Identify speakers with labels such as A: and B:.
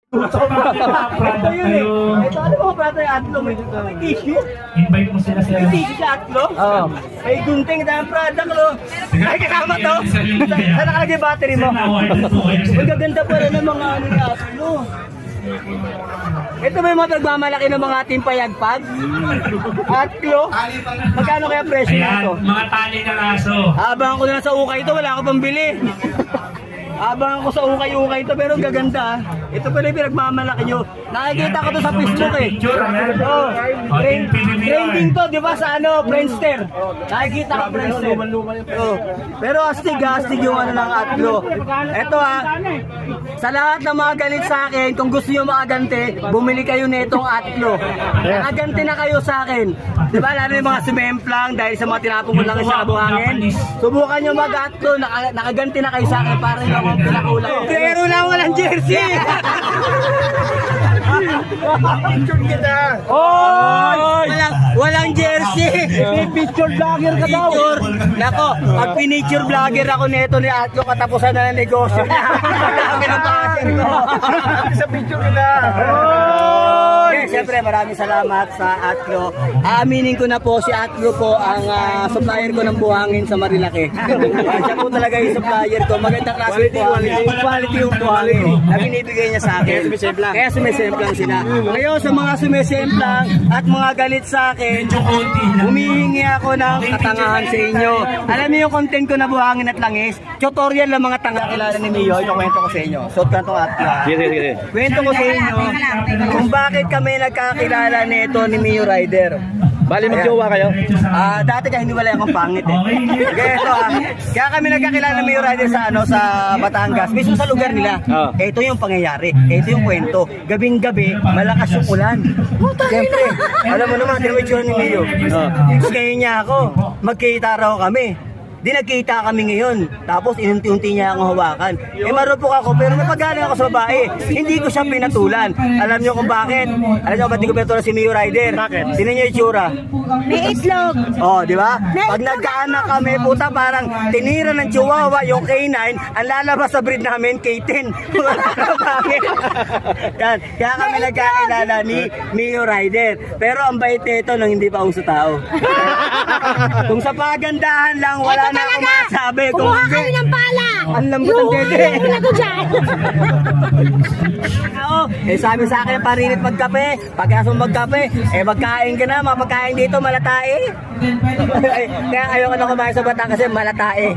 A: Ito yun eh. Ito ano mga prata yung atlo? May tissue?
B: Invite mo sila sa...
A: May tissue sa atlo? Oo. May gunting na ang product lo. Ay kasama to? Saan nakalagay battery mo? Magaganda pala ng mga ano ni atlo. Ito ba yung mga pagmamalaki ng mga ating payagpag? Atlo? Magkano kaya presyo na ito?
B: Ayan, mga tali ng aso.
A: Habang ako na sa ukay ito, wala ako pambili. Habang ako sa ukay-ukay ito, pero gaganda. Ito pala yung pinagmamalaki nyo. Nakikita ko to sa Facebook eh. Oh, trending to, di ba sa ano, Friendster. Nakikita ko Friendster. Oh. Pero astig yung ano ng atlo. Ito sa lahat ng mga galit sa akin, kung gusto nyo makaganti, bumili kayo nitong atlo. Nakaganti na kayo sa akin. Di ba, lalo yung mga sumemplang dahil sa mga tinapong ko lang sa kabuhangin. Subukan nyo mag-atlo, nakaganti na kayo sa akin para nyo akong pinakulang. Pero na walang jersey! Picture kita! Oh! Walang jersey! Picture vlogger ka daw! Nako, pag pinicture vlogger ako nito ni Atlo, katapusan na ng negosyo niya. Marami ng passer ko. Sa picture kita! Okay, siyempre maraming salamat sa Atlo. Aaminin ko na po si Atlo po ang supplier ko ng buhangin sa Marilaki. Siya po talaga yung supplier ko. Magandang klase po. Quality yung buhangin na binibigay niya sa akin. Kaya sumisemplang sila. Ngayon sa mga sumisemplang at mga galit sa akin, humihingi ako ng katangahan sa inyo. Alam niyo yung content ko na buhangin at langis? Tutorial ng mga tanga kilala ni Mio. Yung kwento ko sa inyo. Suot ka itong Atlo. Kwento ko sa inyo kung bakit kami nagkakilala nito ni Mio Rider.
C: Bali magjowa kayo?
A: Dati ka hindi wala akong pangit eh. Kaya ito kaya kami nagkakilala ng Mio Rider sa sa Batangas, mismo sa lugar nila. Ito yung pangyayari, ito yung kwento. Gabing-gabi, malakas yung ulan. Siyempre, alam mo naman, tinawid ni Mio. Kaya niya ako, magkita raw kami. Di nagkita kami ngayon. Tapos inunti-unti niya akong hawakan. Marupok ako pero napagaling ako sa babae. Hindi ko siya pinatulan. Alam niyo kung bakit? Alam niyo ba't di ko pinatulan si Mio Rider? Bakit? Tinan niyo yung itsura.
D: May itlog.
A: Oh, di ba? Pag nagkaanak kami, puta parang tinira ng chihuahua yung K9, ang lalabas sa breed namin K10. Bakit? Yan. Kaya kami nagkakilala ni Mio Rider. Pero ang bait nito nang hindi pa uso tao. Kung sa pagandahan lang, wala na akong masabi.
D: Kumuha kayo ng pala.
A: Ang lambot ng dede.
D: Yung ko dyan.
A: Sabi sa akin, parinit magkape. Pagkaso magkape, magkain ka na. Mga pagkain dito, malatae. Kaya ayaw ko na kumain sa Batangas kasi malatae.